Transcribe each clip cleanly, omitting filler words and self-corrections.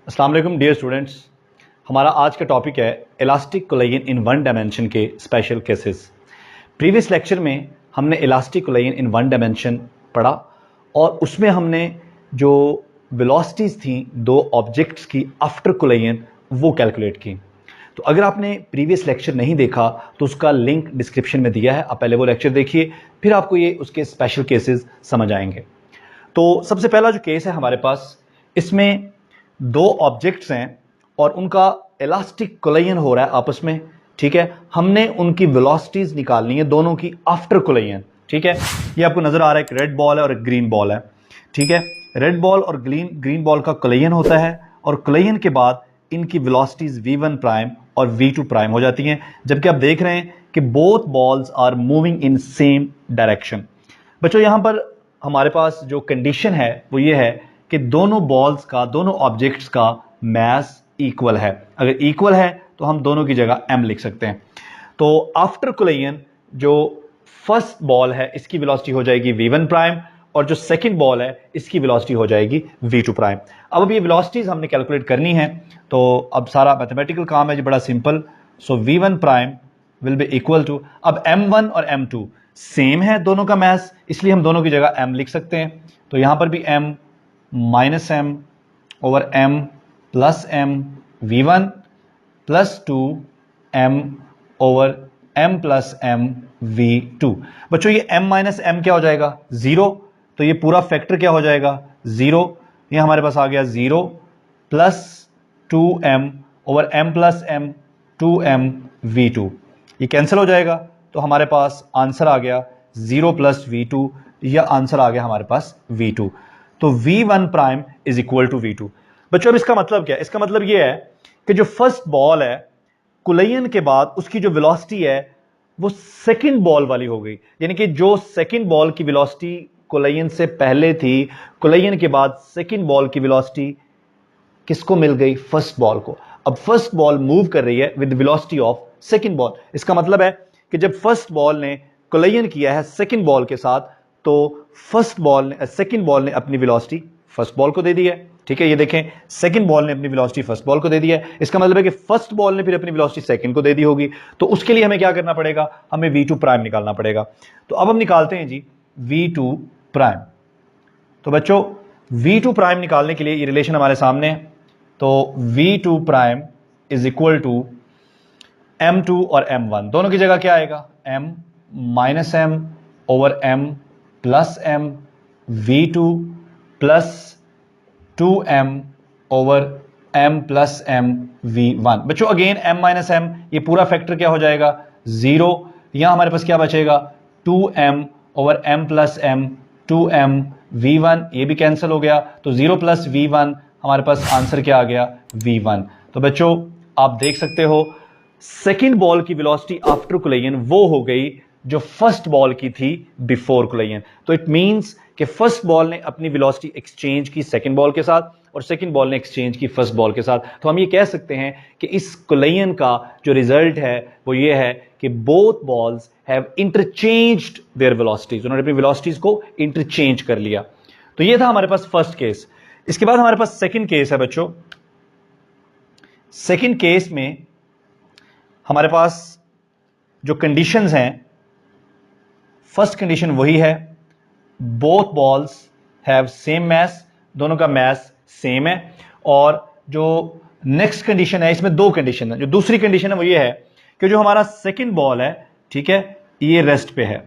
अस्सलाम वालेकुम dear students. हमारा आज का टॉपिक है elastic collagen in one dimension के स्पेशल केसेस। प्रीवियस लेक्चर में हमने elastic collagen in one dimension पढ़ा और उसमें हमने जो वेलोसिटीज़ थी दो ऑब्जेक्ट्स की आफ्टर कोलेजन वो कैलकुलेट की। तो अगर आपने प्रीवियस लेक्चर नहीं देखा तो उसका लिंक डिस्क्रिप्शन में दिया है, आप पहले वो लेक्चर देखिए, फिर आपको ये उसके स्पेशल केसेस समझ आएंगे। तो सबसे पहला जो केस है हमारे पास, इसमें दो ऑब्जेक्ट्स हैं और उनका इलास्टिक कोलिजन हो रहा है आपस में। ठीक है, हमने उनकी वेलोसिटीज निकालनी है दोनों की आफ्टर कोलिजन। ठीक है, ये आपको नजर आ रहा है एक रेड बॉल है और एक ग्रीन बॉल है। ठीक है, रेड बॉल और ग्रीन बॉल का कोलिजन होता है और कोलिजन के बाद इनकी वेलोसिटीज v1 प्राइम और v2 प्राइम हो जाती हैं, जबकि आप देख रहे हैं कि both balls are moving in same direction. बच्चों यहां पर हमारे पास जो कंडीशन है वो ये है कि दोनों बॉल्स का, दोनों ऑब्जेक्ट्स का मास इक्वल है। अगर इक्वल है तो हम दोनों की जगह m लिख सकते हैं। तो आफ्टर कोलिजन जो फर्स्ट बॉल है इसकी वेलोसिटी हो जाएगी v1 प्राइम और जो सेकंड बॉल है इसकी वेलोसिटी हो जाएगी v2 प्राइम। अब ये वेलोसिटीज हमने कैलकुलेट करनी है, तो अब सारा मैथमेटिकल काम है जी, बड़ा simple. So v1 prime will be equal to, अब m1 और m2 सेम है दोनों का मास, इसलिए हम दोनों की जगह m लिख सकते हैं। तो यहां पर भी m minus m over m plus m v1 plus 2 m over m plus m v2। बच्चों ये m माइनस m क्या हो जाएगा? जीरो। तो ये पूरा फैक्टर क्या हो जाएगा? जीरो। ये हमारे पास आ गया zero plus 2m over m plus m 2m v2। ये कैंसिल हो जाएगा तो हमारे पास आंसर आ गया 0 प्लस v2, या आंसर आ गया हमारे पास v2। तो v1 prime is equal to v2। बच्चों अब इसका मतलब क्या है? इसका मतलब यह है कि जो फर्स्ट बॉल है कोलिजन के बाद उसकी जो वेलोसिटी है वो सेकंड बॉल वाली हो गई, यानी कि जो सेकंड बॉल की वेलोसिटी कोलिजन से पहले थी, कोलिजन के बाद सेकंड बॉल की वेलोसिटी किसको मिल गई? फर्स्ट बॉल को। अब फर्स्ट बॉल मूव कर रही है with velocity of second ball. इसका मतलब है कि जब फर्स्ट बॉल ने कोलिजन किया है सेकंड बॉल के साथ, तो सेकंड बॉल ने अपनी वेलोसिटी फर्स्ट बॉल को दे दी है। ठीक है, ये देखें, सेकंड बॉल ने अपनी वेलोसिटी फर्स्ट बॉल को दे दी है। इसका मतलब है कि फर्स्ट बॉल ने फिर अपनी वेलोसिटी सेकंड को दे दी होगी। तो उसके लिए हमें क्या करना पड़ेगा? हमें v2 प्राइम निकालना पड़ेगा। तो अब हम निकालते हैं जी v2 प्राइम। तो बच्चों v2 प्राइम निकालने के लिए ये रिलेशन हमारे सामने है। तो v2 prime is equal to m2 और m1, दोनों की जगह क्या आएगा? m minus m over m plus m v2 plus 2m over m plus m v1। बच्चों अगेन m माइनस m, ये पूरा फैक्टर क्या हो जाएगा? जीरो। यहां हमारे पास क्या बचेगा? 2m over m plus m 2m v1, ये भी कैंसिल हो गया। तो 0 प्लस v1, हमारे पास आंसर क्या आ गया? v1। तो बच्चों आप देख सकते हो सेकंड बॉल की वेलोसिटी आफ्टर कोलिजन वो हो गई जो फर्स्ट बॉल की थी बिफोर कोलिजन। तो इट मींस कि फर्स्ट बॉल ने अपनी वेलोसिटी एक्सचेंज की सेकंड बॉल के साथ और सेकंड बॉल ने एक्सचेंज की फर्स्ट बॉल के साथ। तो हम ये कह सकते हैं कि इस कोलिजन का जो रिजल्ट है वो ये है कि both balls have interchanged there velocities, उन्होंने अपनी वेलोसिटीज को इंटरचेंज कर लिया। तो ये था हमारे पास फर्स्ट केस। इसके बाद हमारे पास सेकंड केस है बच्चों। सेकंड केस में हमारे पास जो कंडीशंस हैं, फर्स्ट कंडीशन वही है, both balls have same mass, दोनों का मास सेम है। और जो नेक्स्ट कंडीशन है, इसमें दो कंडीशन है। जो दूसरी कंडीशन है वो ये है कि जो हमारा सेकंड बॉल है, ठीक है, ये रेस्ट पे है,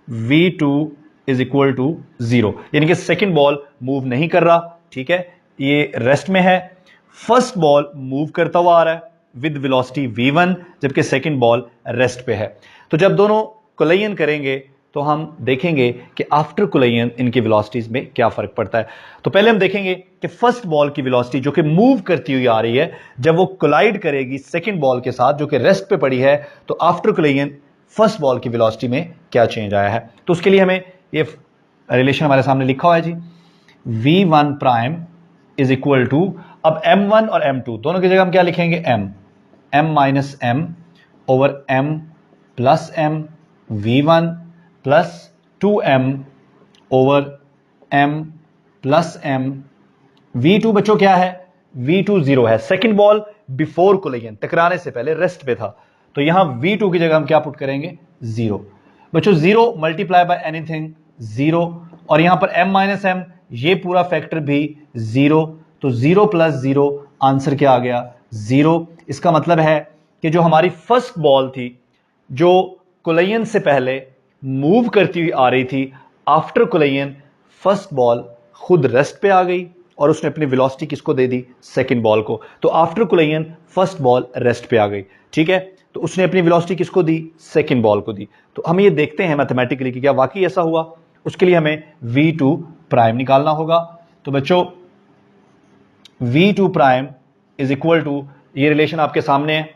v2 इज इक्वल टू 0, यानी कि सेकंड बॉल मूव नहीं कर रहा। ठीक है, ये रेस्ट में है। फर्स्ट बॉल मूव करता हुआ आ रहा है विद वेलोसिटी v1, जबकि सेकंड बॉल रेस्ट पे है। तो जब दोनों कोलिजन करेंगे तो हम देखेंगे कि आफ्टर कोलिजन इनकी वेलोसिटीज में क्या फर्क पड़ता है। तो पहले हम देखेंगे कि फर्स्ट बॉल की वेलोसिटी जो कि मूव करती हुई आ रही है, जब वो कोलाइड करेगी सेकंड बॉल के साथ जो कि रेस्ट पे पड़ी है, तो आफ्टर कोलिजन फर्स्ट बॉल की वेलोसिटी में क्या चेंज आया है। तो उसके लिए हमें ये रिलेशन हमारे सामने लिखा हुआ है जी, v1 prime is equal to, अब m1 और m2 दोनों की जगह हम क्या लिखेंगे? m minus m over m plus m v1 plus 2m over m plus m v2। बच्चों क्या है? v2 0 है। सेकंड बॉल बिफोर कोलिजन, टकराने से पहले रेस्ट पे था, तो यहां v2 की जगह हम क्या पुट करेंगे 0। बच्चों 0 मल्टीप्लाई बाय एनीथिंग 0, और यहां पर m माइनस एम, ये पूरा फैक्टर भी 0, तो 0 प्लस 0 आंसर क्या आ गया 0। इसका मतलब है कि जो हमारी फर्स्ट बॉल थी जो कोलिजन से पहले मूव करती हुई आ रही थी, आफ्टर कोलिजन फर्स्ट बॉल खुद रेस्ट पे आ गई और उसने अपनी वेलोसिटी किसको दे दी सेकंड बॉल को। तो after collision first ball rest पे आ गई, ठीक है, तो उसने अपनी वेलोसिटी किसको दी सेकंड बॉल को दी। तो हम ये देखते हैं मैथमेटिकली कि क्या वाकई ऐसा हुआ। उसके लिए हमें v2 प्राइम निकालना होगा। तो बच्चों v2 prime is equal to, ये रिलेशन आपके सामने है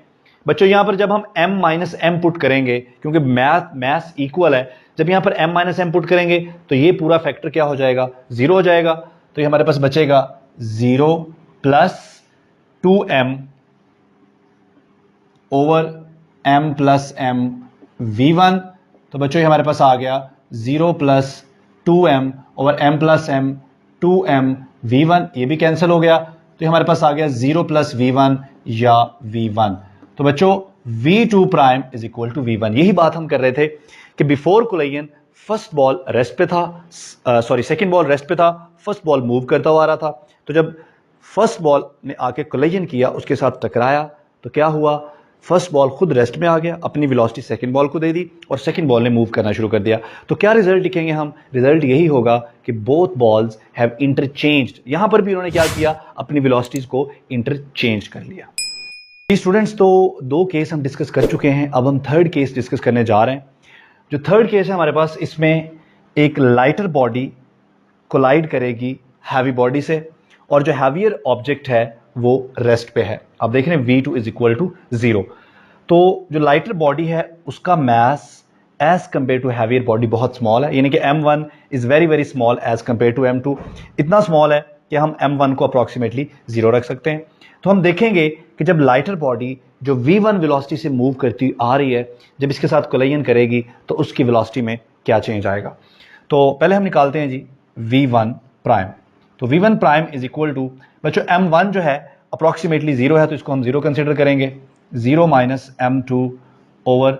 बच्चों। यहां पर जब हम m माइनस एम पुट करेंगे, क्योंकि मैथ इक्वल है, जब यहां पर m माइनस एम पुट करेंगे तो ये पूरा फैक्टर क्या हो जाएगा 0 हो जाएगा। तो ये हमारे पास बचेगा 0 plus 2m over m plus m v1। तो बच्चों ये हमारे पास आ गया 0 plus 2m over m plus m 2m v1, ये भी कैंसिल हो गया, तो ये हमारे पास आ गया 0 प्लस v1 या v1। तो बच्चों v2 prime is equal to v1। यही बात हम कर रहे थे कि before collision first ball rest पे था, सेकंड बॉल रेस्ट पे था, फर्स्ट बॉल मूव करता हुआ आ रहा था। तो जब फर्स्ट बॉल ने आके कोलिजन किया, उसके साथ टकराया, तो क्या हुआ, फर्स्ट बॉल खुद रेस्ट में आ गया, अपनी वेलोसिटी सेकंड बॉल को दे दी और सेकंड बॉल ने मूव करना शुरू कर दिया। तो क्या रिजल्ट लिखेंगे हम, रिजल्ट यही होगा कि बोथ बॉल्स हैव इंटरचेंज्ड। यहां पर भी उन्होंने क्या किया, अपनी वेलोसिटीज को इंटरचेंज कर लिया। स्टूडेंट्स, तो 2 केस हम डिस्कस कर चुके हैं, अब हम थर्ड केस डिस्कस करने जा रहे हैं। जो थर्ड केस है हमारे पास, इसमें एक लाइटर बॉडी कोलाइड करेगी हैवी बॉडी से, और जो हैवियर ऑब्जेक्ट है वो रेस्ट पे है। आप देख रहे हैं v2 इज इक्वल टू 0। तो जो लाइटर बॉडी है उसका mass as compared to heavier body बहुत स्मॉल है, यानी कि m1 is very very small as compared to m2। इतना स्मॉल है कि हम m1 को अप्रॉक्सीमेटली 0 रख सकते हैं। तो हम देखेंगे कि जब लाइटर बॉडी जो v1 वेलोसिटी से मूव करती आ रही है, जब इसके साथ कोलिजन करेगी तो उसकी वेलोसिटी में क्या चेंज आएगा। तो पहले हम निकालते हैं जी v1 प्राइम। तो v1 prime is equal to, बच्चों m1 जो है अप्रॉक्सीमेटली 0 है, तो इसको हम 0 कंसिडर करेंगे, 0 minus m2 over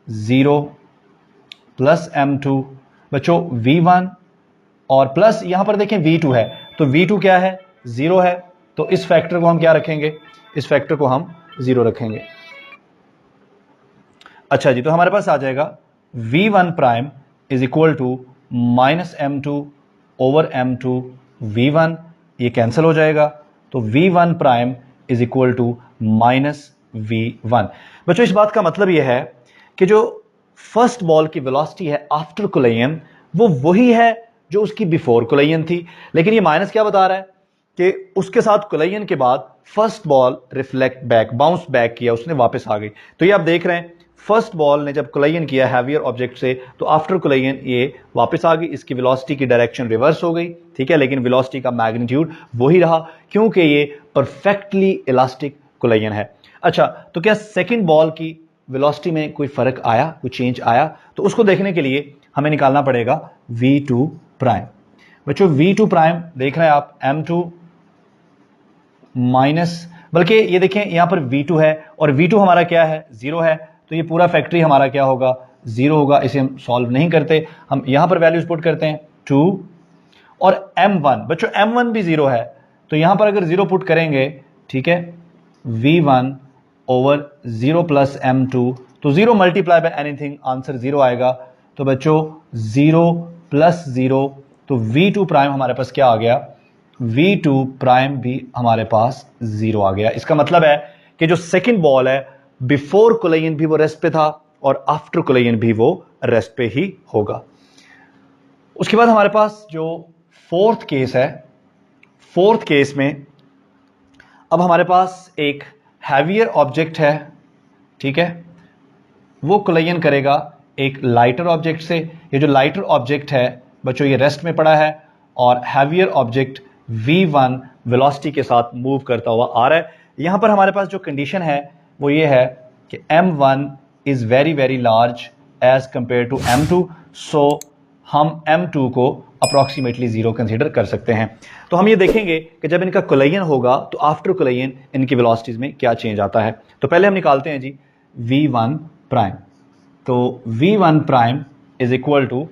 0 plus m2। बच्चों v1 और प्लस यहां पर देखें v2 है, तो v2 क्या है 0 है, तो इस फैक्टर को हम क्या रखेंगे, इस फैक्टर को हम 0 रखेंगे। अच्छा जी, तो हमारे पास आ जाएगा v1 prime is equal to minus m2 over m2 v1, ये कैंसिल हो जाएगा, तो v1 prime is equal to minus v1। बच्चों इस बात का मतलब यह है कि जो फर्स्ट बॉल की वेलोसिटी है आफ्टर कोलिजन वो वही है जो उसकी बिफोर कोलिजन थी, लेकिन ये माइनस क्या बता रहा है कि उसके साथ कोलिजन के बाद first ball reflect back, bounce back किया, उसने वापस आ गई। तो ये आप देख रहे हैं फर्स्ट बॉल ने जब कोलिजन किया हैवियर ऑब्जेक्ट से, तो आफ्टर कोलिजन ये वापस आ गई, इसकी वेलोसिटी की डायरेक्शन रिवर्स हो गई, ठीक है, लेकिन वेलोसिटी का मैग्नीट्यूड वही रहा क्योंकि ये परफेक्टली इलास्टिक कोलिजन है। अच्छा, तो क्या सेकंड बॉल की वेलोसिटी में कोई फर्क आया, कोई चेंज आया? तो उसको देखने के लिए हमें निकालना पड़ेगा v2 प्राइम। बच्चों v2 प्राइम देख रहे हैं आप m2 माइनस, बल्कि ये देखें यहां पर v2 है और v2 हमारा क्या है 0 है, तो ये पूरा फैक्टरी हमारा क्या होगा 0 होगा। इसे हम सॉल्व नहीं करते, हम यहां पर वैल्यूज पुट करते हैं 2 और m1। बच्चों m1 भी 0 है, तो यहां पर अगर 0 पुट करेंगे, ठीक है, v1 ओवर 0 प्लस m2, तो 0 मल्टीप्लाई बाय एनीथिंग आंसर 0 आएगा। तो बच्चों 0 प्लस 0, तो v2 प्राइम हमारे पास क्या आ गया, v2 प्राइम भी हमारे पास 0 आ गया। इसका मतलब है कि जो सेकंड बॉल है बिफोर कोलिजन भी वो रेस्ट पे था और आफ्टर कोलिजन भी वो रेस्ट पे ही होगा। उसके बाद हमारे पास जो फोर्थ केस है, फोर्थ केस में अब हमारे पास एक हैवियर ऑब्जेक्ट है, ठीक है, वो कोलिजन करेगा एक लाइटर ऑब्जेक्ट से। ये जो लाइटर ऑब्जेक्ट है बच्चों ये रेस्ट में पड़ा है और हैवियर ऑब्जेक्ट v1 वेलोसिटी के साथ मूव करता हुआ आ रहा है। यहां पर हमारे पास जो कंडीशन है वो ये है कि m1 is very very large as compared to m2, so हम m2 को अप्रॉक्सीमेटली जीरो कंसीडर कर सकते हैं। तो हम ये देखेंगे कि जब इनका कोलाइजन होगा तो आफ्टर कोलाइजन इनकी वेलोसिटीज में क्या चेंज आता है। तो पहले हम निकालते हैं जी v1 प्राइम। तो v1 prime is equal to,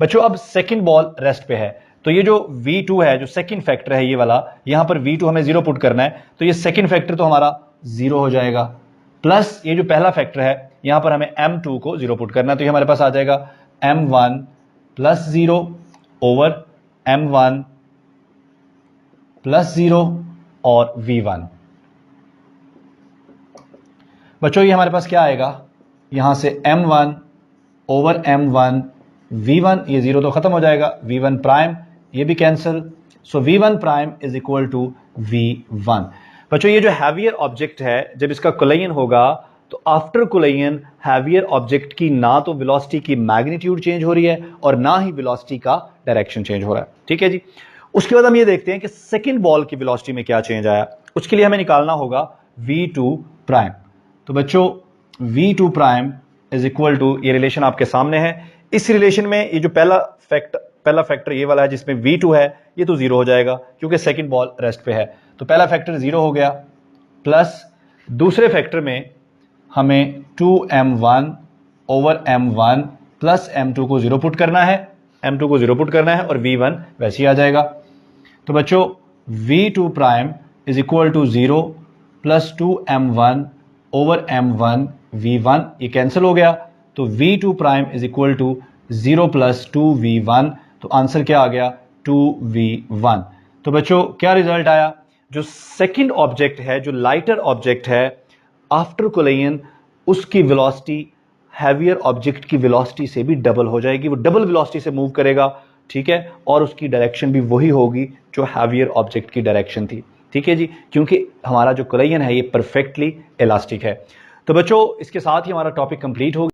बच्चों अब सेकंड बॉल रेस्ट पे है, तो ये जो v2 है, जो सेकंड फैक्टर है ये वाला, यहां पर v2 हमें जीरो पुट करना है, तो ये सेकंड फैक्टर तो हमारा जीरो हो जाएगा, प्लस ये जो पहला फैक्टर है यहां पर हमें m2 को जीरो पुट करना है, तो ये हमारे पास आ जाएगा m1 plus zero over m1 plus zero और v1। बच्चों ये हमारे पास क्या आएगा, यहां से m1 ओवर m1 v1, ये जीरो तो खत्म हो जाएगा, v1 प्राइम ये भी cancel, so v1 prime is equal to v1। बच्चों ये जो हैवियर ऑब्जेक्ट है, जब इसका कोलाइजन होगा तो आफ्टर कोलाइजन हैवियर ऑब्जेक्ट की ना तो वेलोसिटी की मैग्नीट्यूड चेंज हो रही है और ना ही वेलोसिटी का डायरेक्शन चेंज हो रहा है। ठीक है जी। उसके बाद हम ये देखते हैं कि सेकंड बॉल की वेलोसिटी में क्या चेंज आया। उसके लिए हमें निकालना होगा v2 प्राइम। तो बच्चों v2 prime is equal to, ये रिलेशन आपके सामने है। इस रिलेशन में ये जो पहला फैक्टर ये वाला है जिसमें v2 है, ये तो जीरो हो जाएगा क्योंकि सेकंड बॉल रेस्ट पे है, तो पहला फैक्टर जीरो हो गया, प्लस दूसरे फैक्टर में हमें 2m1 over m1 plus m2 को जीरो पुट करना है, m2 को जीरो पुट करना है और v1 वैसे ही आ जाएगा। तो बच्चों v2 prime is equal to zero plus 2m1 over m1 v1, ये कैंसिल हो गया, तो v2 prime is equal to zero plus 2v1, तो आंसर क्या आ गया 2v1। तो बच्चों क्या रिजल्ट आया, जो सेकंड ऑब्जेक्ट है, जो लाइटर ऑब्जेक्ट है, आफ्टर कोलाइजन उसकी वेलोसिटी हैवियर ऑब्जेक्ट की वेलोसिटी से भी डबल हो जाएगी, वो डबल वेलोसिटी से मूव करेगा। ठीक है, और उसकी डायरेक्शन भी वही होगी जो हैवियर ऑब्जेक्ट की डायरेक्शन थी। ठीक है जी, क्योंकि हमारा जो कोलाइजन है ये परफेक्टली इलास्टिक है। तो बच्चों इसके साथ ही हमारा टॉपिक कंप्लीट हो गया।